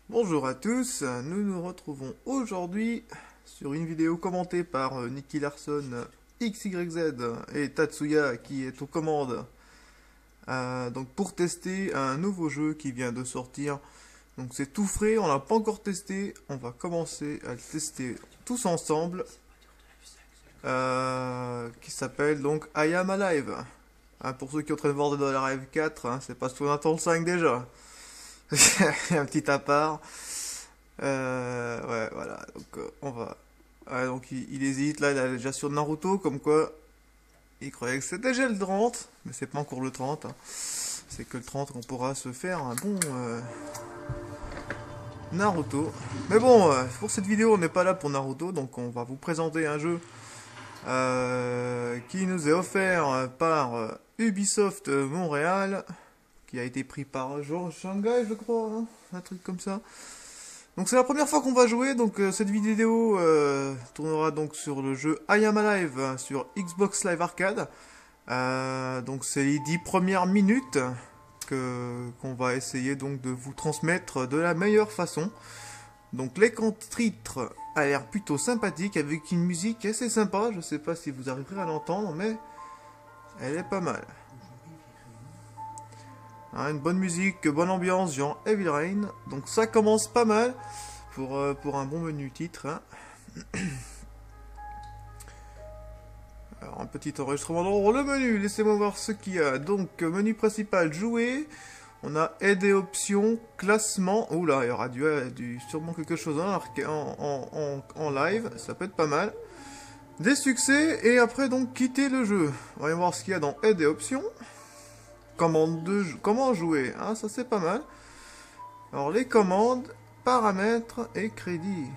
Bonjour à tous, nous nous retrouvons aujourd'hui sur une vidéo commentée par Nicky Larson, XYZ et Tatsuya qui est aux commandes. Donc pour tester un nouveau jeu qui vient de sortir. Donc c'est tout frais, on l'a pas encore testé, on va commencer à le tester tous ensemble. Qui s'appelle donc I Am Alive. Pour ceux qui sont en train de voir Dead or Alive 4, c'est parce qu'on attend le 5 déjà. Un petit à part. Ouais, voilà. Donc, on va. Ouais, donc, il hésite. Là, il est déjà sur Naruto. Comme quoi, il croyait que c'était déjà le 30. Mais c'est pas encore le 30. C'est que le 30 qu'on pourra se faire un bon Naruto. Mais bon, pour cette vidéo, on n'est pas là pour Naruto. Donc, on va vous présenter un jeu qui nous est offert par Ubisoft Montréal, qui a été pris par Shanghai, je crois, hein, un truc comme ça. Donc c'est la première fois qu'on va jouer, donc cette vidéo tournera donc sur le jeu I Am Alive sur Xbox Live Arcade. Donc c'est les 10 premières minutes qu'on va essayer donc de vous transmettre de la meilleure façon. Donc l'écran titre a l'air plutôt sympathique avec une musique assez sympa, je sais pas si vous arriverez à l'entendre, mais elle est pas mal. Une bonne musique, bonne ambiance, genre Heavy Rain. Donc ça commence pas mal pour un bon menu titre. Alors un petit enregistrement dans le menu, laissez-moi voir ce qu'il y a. Donc menu principal, jouer. On a aide et options, classement. Oula, il y aura sûrement quelque chose en live, ça peut être pas mal. Des succès et après donc quitter le jeu. Voyons voir ce qu'il y a dans aide et options. Comment jouer, ça c'est pas mal. Alors les commandes, paramètres et crédits.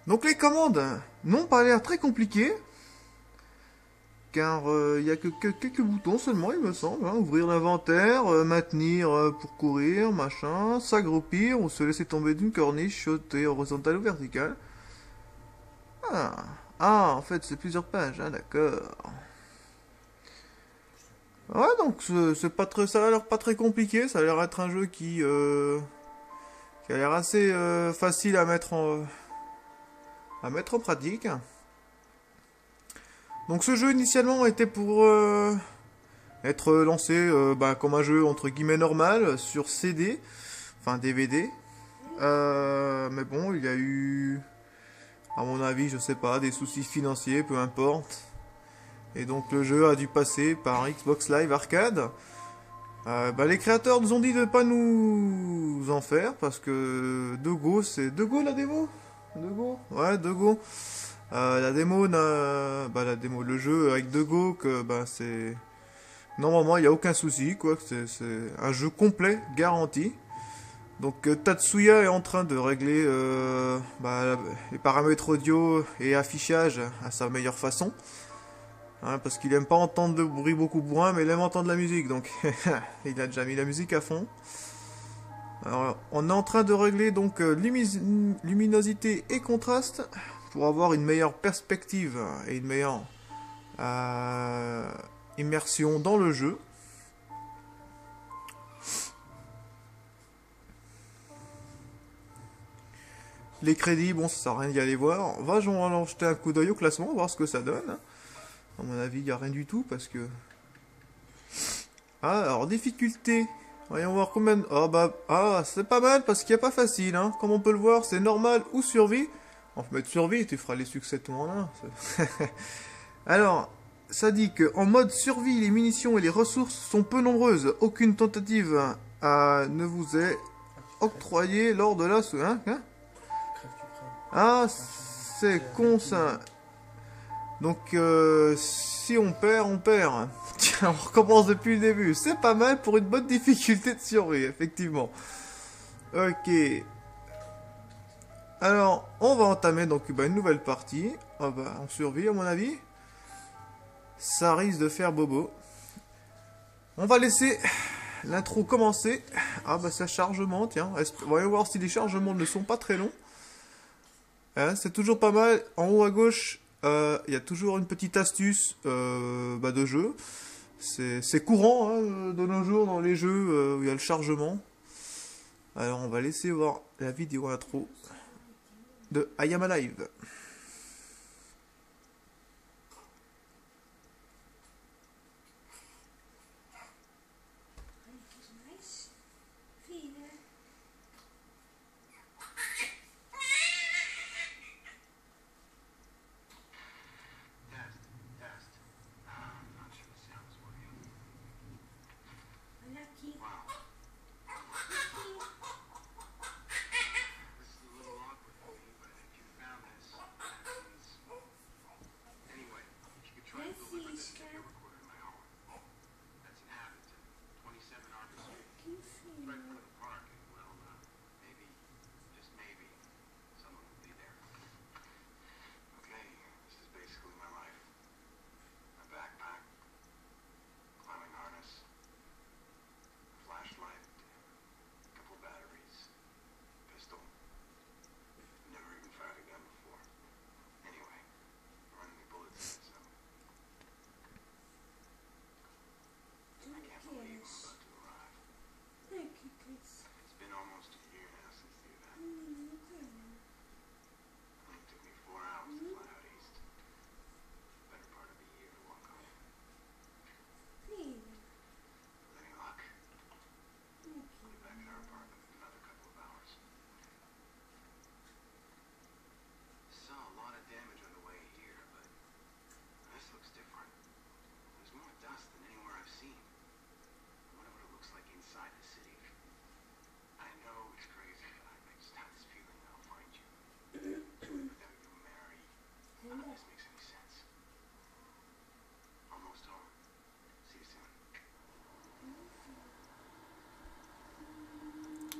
Donc les commandes n'ont pas l'air très compliquées. Car il n'y a que quelques boutons seulement, il me semble. Ouvrir l'inventaire, maintenir pour courir, machin, s'aggroupir ou se laisser tomber d'une corniche, sauter horizontale ou verticale. En fait c'est plusieurs pages, d'accord. Ouais, donc ça a l'air pas très compliqué, ça a l'air être un jeu qui a l'air assez facile à mettre en pratique. Donc ce jeu initialement était pour être lancé comme un jeu entre guillemets normal sur CD, enfin DVD. Mais bon, il y a eu, à mon avis, je sais pas, des soucis financiers, peu importe. Et donc le jeu a dû passer par Xbox Live Arcade. Les créateurs nous ont dit de ne pas nous en faire parce que c'est Dego la démo. Dego, ouais, Dego. La démo, le jeu avec Dego, c'est normalement il n'y a aucun souci, quoi. C'est un jeu complet, garanti. Donc Tatsuya est en train de régler les paramètres audio et affichage à sa meilleure façon. Parce qu'il aime pas entendre de bruit beaucoup bourrin, mais il aime entendre la musique, donc il a déjà mis la musique à fond. Alors, on est en train de régler donc luminosité et contraste pour avoir une meilleure perspective et une meilleure immersion dans le jeu. Les crédits, bon, ça sert à rien d'y aller voir. On va jeter un coup d'œil au classement, voir ce que ça donne. À mon avis, il n'y a rien du tout parce que... alors difficulté. Voyons voir combien... c'est pas mal parce qu'il n'y a pas facile, Comme on peut le voir, c'est normal ou survie. On peut mettre survie et tu feras les succès tout en un. Alors, ça dit que en mode survie, les munitions et les ressources sont peu nombreuses. Aucune tentative ne vous est octroyée lors de l'assaut. C'est con ça. Donc, si on perd, on perd. Tiens, on recommence depuis le début. C'est pas mal pour une bonne difficulté de survie, effectivement. Ok. Alors, on va entamer donc une nouvelle partie. On survit, à mon avis. Ça risque de faire bobo. On va laisser l'intro commencer. Ça chargement, tiens. Voyons voir si les chargements ne sont pas très longs. C'est toujours pas mal. En haut à gauche... il y a toujours une petite astuce de jeu. C'est courant hein, de nos jours dans les jeux où il y a le chargement. Alors on va laisser voir la vidéo intro de I Am Alive.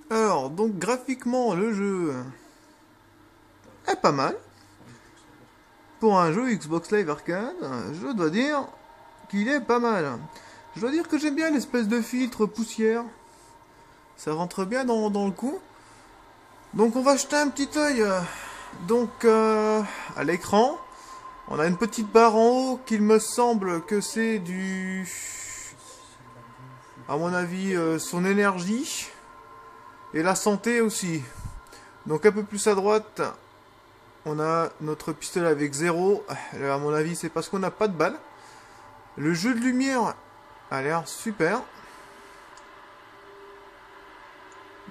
Alors, donc graphiquement, le jeu est pas mal. Pour un jeu Xbox Live Arcade, je dois dire qu'il est pas mal. Je dois dire que j'aime bien l'espèce de filtre poussière. Ça rentre bien dans le coup. Donc on va jeter un petit œil à l'écran. On a une petite barre en haut qu'il me semble que c'est du... À mon avis, son énergie. Et la santé aussi. Donc un peu plus à droite, on a notre pistolet avec 0. À mon avis, c'est parce qu'on n'a pas de balles. Le jeu de lumière a l'air super.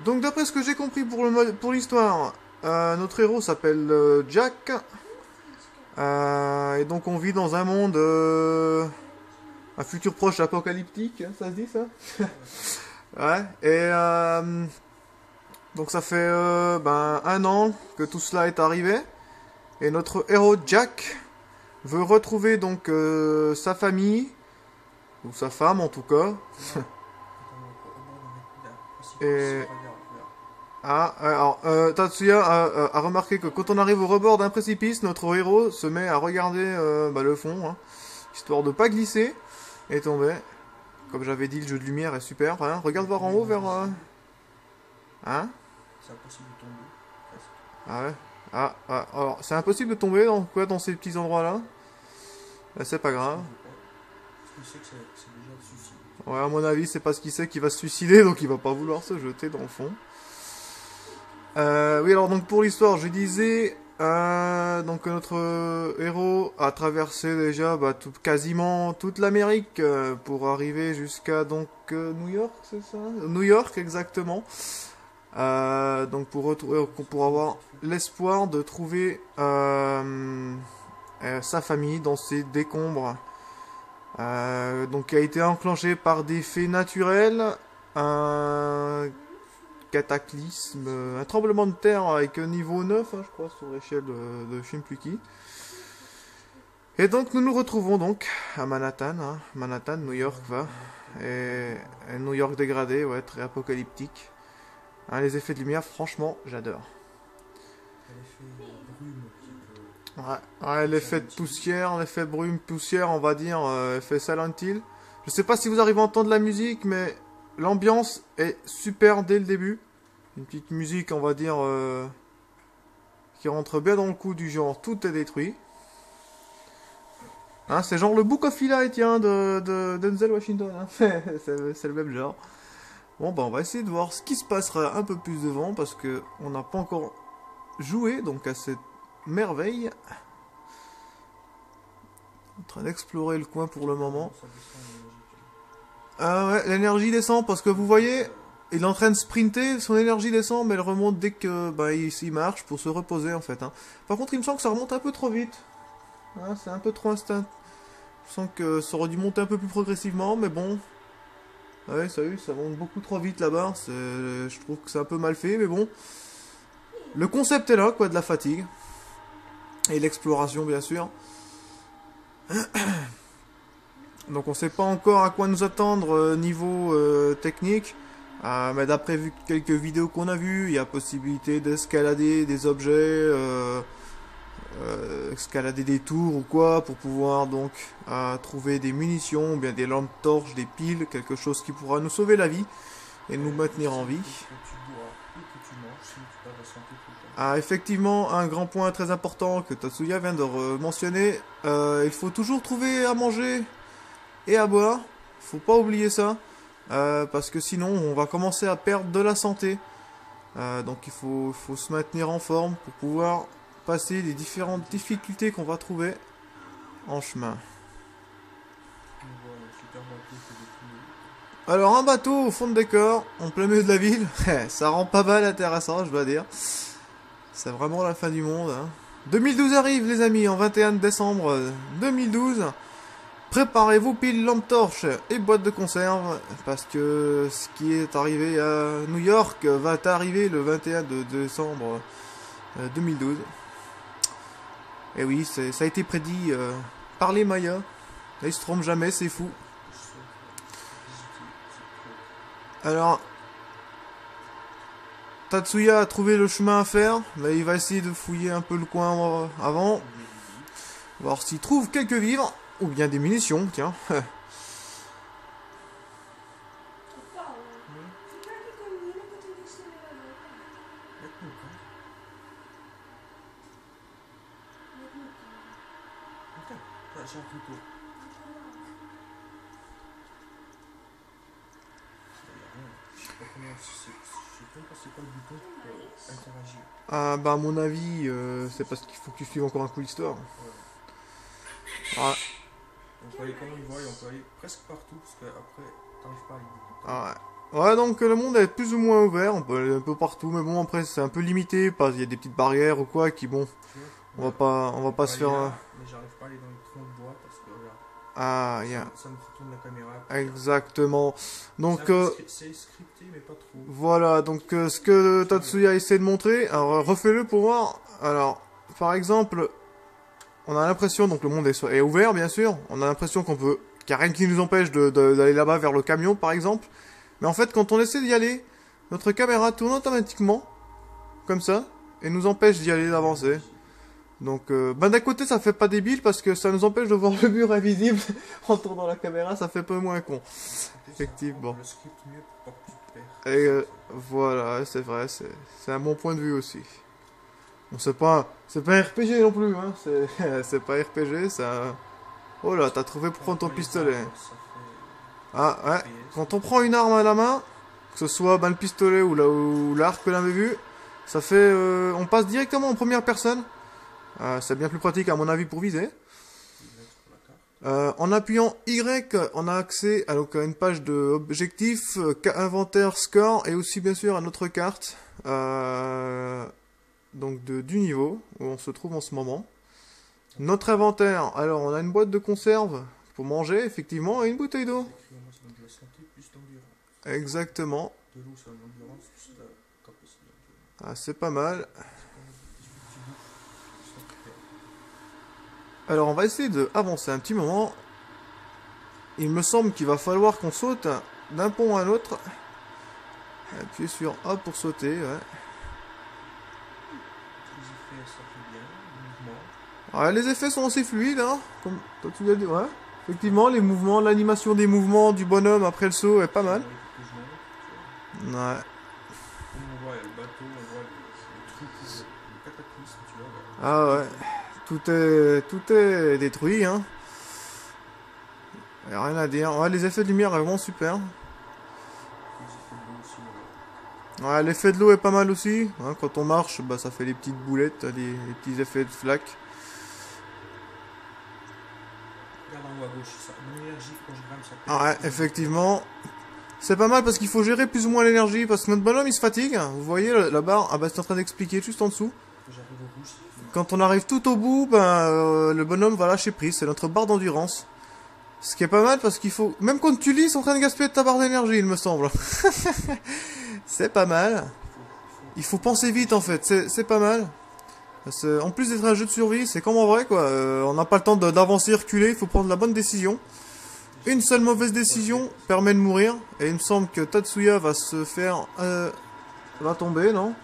Donc d'après ce que j'ai compris pour l'histoire, notre héros s'appelle Jack. Et donc on vit dans un monde... un futur proche apocalyptique, hein, ça se dit ça? Ouais, et... donc ça fait 1 an que tout cela est arrivé. Et notre héros Jack veut retrouver donc sa famille, ou sa femme en tout cas. Et... alors, Tatsuya a remarqué que quand on arrive au rebord d'un précipice, notre héros se met à regarder le fond, hein, histoire de pas glisser et tomber. Comme j'avais dit, le jeu de lumière est super. Hein. Regarde voir en haut vers... Hein? C'est impossible de tomber. Ah ouais. Alors, c'est impossible de tomber dans ces petits endroits-là. C'est pas grave. Parce que c'est déjà le suicide. Ouais, à mon avis, c'est parce qu'il sait qu'il va se suicider, donc il va pas vouloir se jeter dans le fond. Oui, alors donc pour l'histoire, je disais... donc notre héros a traversé déjà quasiment toute l'Amérique pour arriver jusqu'à donc New York, c'est ça? New York, exactement. Donc pour avoir l'espoir de trouver sa famille dans ces décombres. Donc qui a été enclenché par des faits naturels, un cataclysme, un tremblement de terre avec un niveau 9, hein, je crois, sur l'échelle de Shimpuki. Et donc nous nous retrouvons donc à Manhattan, hein, Manhattan, New York, et New York dégradé, ouais, très apocalyptique. Hein, les effets de lumière, franchement, j'adore. L'effet brume. Ouais, l'effet de poussière, l'effet brume, poussière, on va dire, effet Silent Hill. Je sais pas si vous arrivez à entendre la musique, mais l'ambiance est super dès le début. Une petite musique, on va dire, qui rentre bien dans le coup du genre, tout est détruit. Hein, c'est genre le Book of Eli, tiens, de Denzel Washington. Hein. C'est le même genre. Bon, bah on va essayer de voir ce qui se passera un peu plus devant, parce que on n'a pas encore joué donc à cette merveille. En train d'explorer le coin pour le moment. Ça descend l'énergie. Ah ouais, l'énergie descend parce que vous voyez, il est en train de sprinter, son énergie descend, mais elle remonte dès que bah, il marche pour se reposer en fait. Hein. Par contre, il me semble que ça remonte un peu trop vite. Hein, c'est un peu trop instinct. Je sens que ça aurait dû monter un peu plus progressivement, mais bon. Ouais, ça monte beaucoup trop vite là-bas. Je trouve que c'est un peu mal fait, mais bon. Le concept est là, quoi, de la fatigue. Et l'exploration, bien sûr. Donc on sait pas encore à quoi nous attendre niveau technique. Mais d'après quelques vidéos qu'on a vues, il y a possibilité d'escalader des objets, escalader des tours ou quoi, pour pouvoir donc trouver des munitions, ou bien des lampes torches, des piles, quelque chose qui pourra nous sauver la vie et nous maintenir en vie. Que tu bois ou que tu manges, sinon tu perds la santé tout le temps. Ah, effectivement, un grand point très important que Tatsuya vient de mentionner, il faut toujours trouver à manger et à boire. Faut pas oublier ça, parce que sinon on va commencer à perdre de la santé. Donc il faut se maintenir en forme pour pouvoir passer les différentes difficultés qu'on va trouver en chemin. On voit un super bateau que des poules. Alors un bateau au fond de décor, en plein milieu de la ville, ça rend pas mal intéressant, je dois dire. C'est vraiment la fin du monde. Hein. 2012 arrive les amis, en 21 décembre 2012. Préparez-vous pile lampe torche et boîte de conserve, parce que ce qui est arrivé à New York va arriver le 21 décembre 2012. Et oui, ça a été prédit par les Mayas. Ils se trompent jamais, c'est fou. Alors, Tatsuya a trouvé le chemin à faire, mais il va essayer de fouiller un peu le coin avant, voir s'il trouve quelques vivres, ou bien des munitions, tiens. J'ai un couteau. Je sais pas comment. Je sais même pas c'est quoi le bouton pour interagir. Ah bah à mon avis, c'est parce qu'il faut que tu suives encore un coup d'histoire. Ah, On peut aller comme on voit et on peut aller presque partout parce qu'après t'arrives pas à aller. ah ouais. Ouais, donc le monde est plus ou moins ouvert, on peut aller un peu partout, mais bon après c'est un peu limité, parce qu'il y a des petites barrières ou quoi qui bon, on va pas se faire... Mais j'arrive pas à aller dans les troncs de bois parce que regarde. Ah, yeah. Ça me retourne la caméra. Exactement. Donc C'est scripté mais pas trop. voilà, donc ce que Tatsuya essaie de montrer, alors refais-le pour voir. Alors, par exemple, on a l'impression, donc le monde est ouvert bien sûr, on a l'impression qu'il n'y a rien qui nous empêche d'aller là-bas vers le camion par exemple. Mais en fait, quand on essaie d'y aller, notre caméra tourne automatiquement, comme ça, et nous empêche d'y aller, d'avancer. Donc, d'un côté, ça fait pas débile parce que ça nous empêche de voir le mur invisible en tournant la caméra, ça fait un peu moins con. Effectivement. Le script mieux pour pas que tu te perds. Et voilà, c'est vrai, c'est un bon point de vue aussi. Bon, c'est pas un RPG non plus, hein. C'est pas RPG, ça. Oh là, t'as trouvé pour prendre ton pistolet. Ah ouais, quand on prend une arme à la main, que ce soit le pistolet ou l'arc que l'on avait vu, ça fait, on passe directement en première personne. C'est bien plus pratique à mon avis pour viser. En appuyant Y, on a accès à une page d'objectifs, inventaire, score et aussi bien sûr à notre carte donc du niveau où on se trouve en ce moment. Notre inventaire, alors on a une boîte de conserve pour manger effectivement et une bouteille d'eau. Exactement. Ah, c'est pas mal. Alors on va essayer d'avancer un petit moment. Il me semble qu'il va falloir qu'on saute d'un pont à l'autre. Appuyez sur A pour sauter, ouais. Les effets sont assez fluides, hein, comme toi tu l'as dit, ouais. Effectivement, les mouvements, l'animation des mouvements du bonhomme après le saut est pas mal. Ouais. Ah ouais. Tout est détruit, hein. Y a rien à dire. Ouais, les effets de lumière, vraiment super. Les effets de l'eau aussi, Ouais, l'effet de l'eau est pas mal aussi. Hein, quand on marche, bah, ça fait des petites boulettes, des petits effets de flaques. regarde en haut à gauche, ça, mon énergie quand je grimpe, ça Ah ouais, pète. effectivement. C'est pas mal parce qu'il faut gérer plus ou moins l'énergie. Parce que notre bonhomme il se fatigue. Vous voyez la barre, ah bah c'est en train d'expliquer juste en dessous. Quand j'arrive au rouge, c'est fini. Quand on arrive tout au bout, ben, le bonhomme va lâcher prise. C'est notre barre d'endurance. Ce qui est pas mal parce qu'il faut... Même quand tu lis, c'est en train de gaspiller ta barre d'énergie, il me semble. C'est pas mal. Il faut penser vite en fait, c'est pas mal. En plus d'être un jeu de survie, c'est comme en vrai quoi. On n'a pas le temps d'avancer, reculer, il faut prendre la bonne décision. Une seule mauvaise décision permet de mourir. Et il me semble que Tatsuya va se faire... va tomber, non?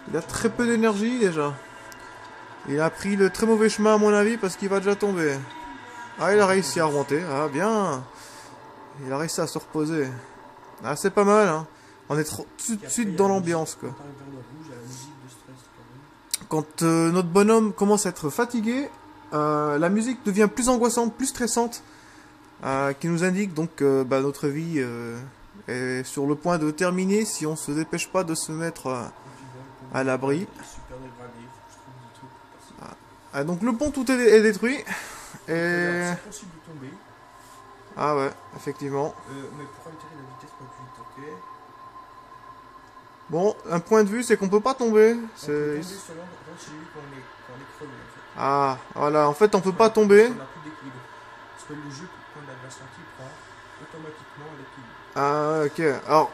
Il a très peu d'énergie déjà. Il a pris le très mauvais chemin à mon avis parce qu'il va déjà tomber. Ah, il a réussi à remonter. Ah, bien. Il a réussi à se reposer. Ah, c'est pas mal, hein. On est tout de suite dans l'ambiance, quoi. Quand t'arrives vers le rouge, il y a la musique de stress quand même. Quand notre bonhomme commence à être fatigué, la musique devient plus angoissante, plus stressante, qui nous indique donc que bah, notre vie est sur le point de terminer si on se dépêche pas de se mettre à l'abri. Super dégradé, il faut que je trouve des trucs pour passer. Ah, donc le pont tout est détruit. Et... C'est possible de tomber, Ah ouais, effectivement. mais pour altérer la vitesse pas plus vite, ok. Bon, un point de vue, c'est qu'on peut pas tomber. On peut C'est... tomber seulement quand j'ai vu qu'on est crevé en fait. Ah, voilà, en fait on peut pas tomber. On n'a plus d'équilibre. Parce que le jeu, quand l'adversaire qui prend automatiquement l'équilibre. Ah, ok. Alors,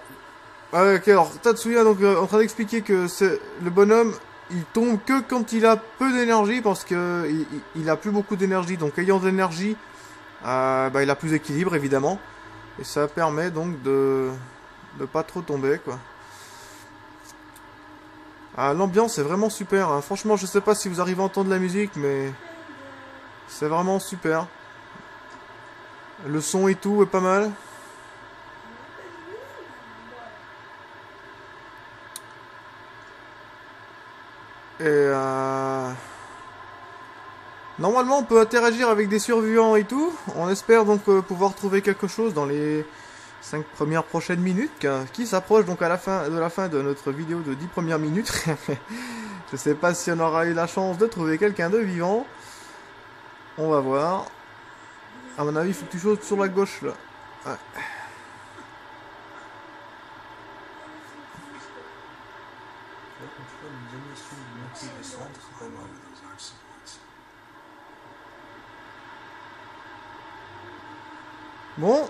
ah, ok, alors Tatsuya donc en train d'expliquer que c'est le bonhomme, il tombe que quand il a peu d'énergie parce que il a plus beaucoup d'énergie. Donc ayant de l'énergie, bah, il a plus d'équilibre évidemment, et ça permet donc de pas trop tomber quoi. Ah, l'ambiance est vraiment super. Hein. Franchement, je sais pas si vous arrivez à entendre la musique, mais c'est vraiment super. Le son et tout est pas mal. Et normalement, on peut interagir avec des survivants et tout. On espère donc pouvoir trouver quelque chose dans les 5 premières prochaines minutes qui s'approche donc à la fin de notre vidéo de 10 premières minutes. Je sais pas si on aura eu la chance de trouver quelqu'un de vivant. On va voir. À mon avis, il faut que tu sautes sur la gauche là. Ouais. Là, quand tu vois les animations de montée et descendre, c'est pas mal. Bon,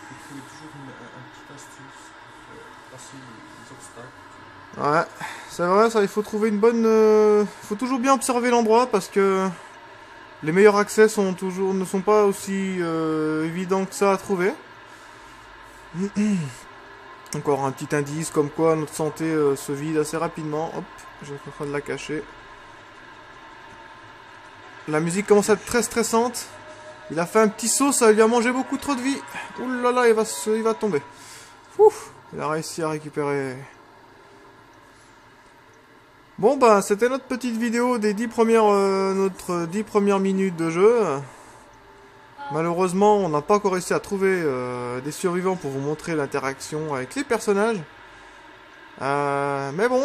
Il faut toujours un petit astuce pour passer les obstacles. ouais, c'est vrai, ça, il faut trouver une bonne... faut toujours bien observer l'endroit parce que les meilleurs accès ne sont pas aussi évidents que ça à trouver. Encore un petit indice comme quoi notre santé se vide assez rapidement. Hop, j'ai en train de la cacher. La musique commence à être très stressante. Il a fait un petit saut, ça lui a mangé beaucoup trop de vie. Ouh là là, il va tomber. Ouf, il a réussi à récupérer. Bon bah c'était notre petite vidéo des 10 premières, notre 10 premières minutes de jeu. Malheureusement on n'a pas encore réussi à trouver des survivants pour vous montrer l'interaction avec les personnages. Mais bon,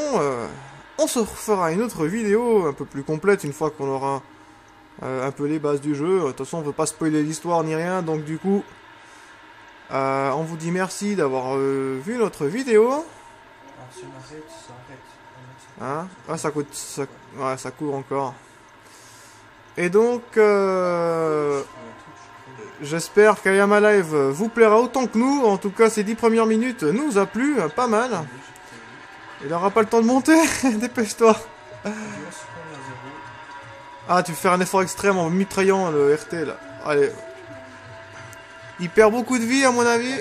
on se refera une autre vidéo un peu plus complète une fois qu'on aura un peu les bases du jeu. De toute façon on ne veut pas spoiler l'histoire ni rien, donc du coup on vous dit merci d'avoir vu notre vidéo. Alors si on arrête, ça arrête. Hein? Ah, ouais, ça court encore. Et donc, j'espère qu'Ayama Live vous plaira autant que nous. En tout cas, ces 10 premières minutes nous a plu, pas mal. Il aura pas le temps de monter, dépêche-toi. Ah, tu fais un effort extrême en mitraillant le RT là. Allez. Il perd beaucoup de vie à mon avis.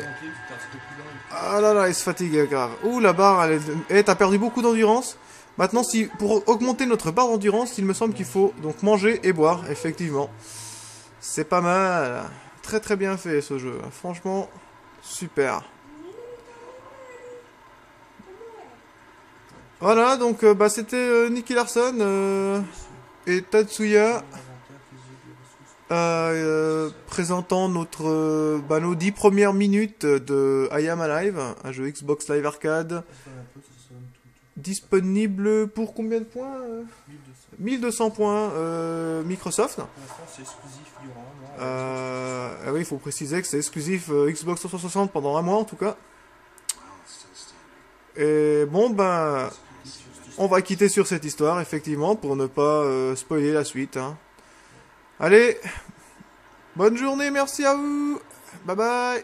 Ah là là, il se fatigue grave. Ouh, la barre, elle est... Eh, t'as perdu beaucoup d'endurance. Maintenant, pour augmenter notre barre d'endurance, il me semble qu'il faut donc manger et boire, effectivement. C'est pas mal. Très très bien fait ce jeu. Franchement, super. Voilà, donc bah, c'était Nicky Larson et Tatsuya. présentant nos 10 premières minutes de I Am Alive, un jeu Xbox Live Arcade, Ça sonne un peu, ça sonne tout. disponible pour combien de points 1200. 1200 points Microsoft. Pour l'instant, c'est exclusif durant un mois. Oui, il faut préciser que c'est exclusif Xbox 360 pendant un mois en tout cas. Et bon, ben, on va quitter sur cette histoire, effectivement, pour ne pas spoiler la suite. Hein. Allez, bonne journée, merci à vous. Bye bye.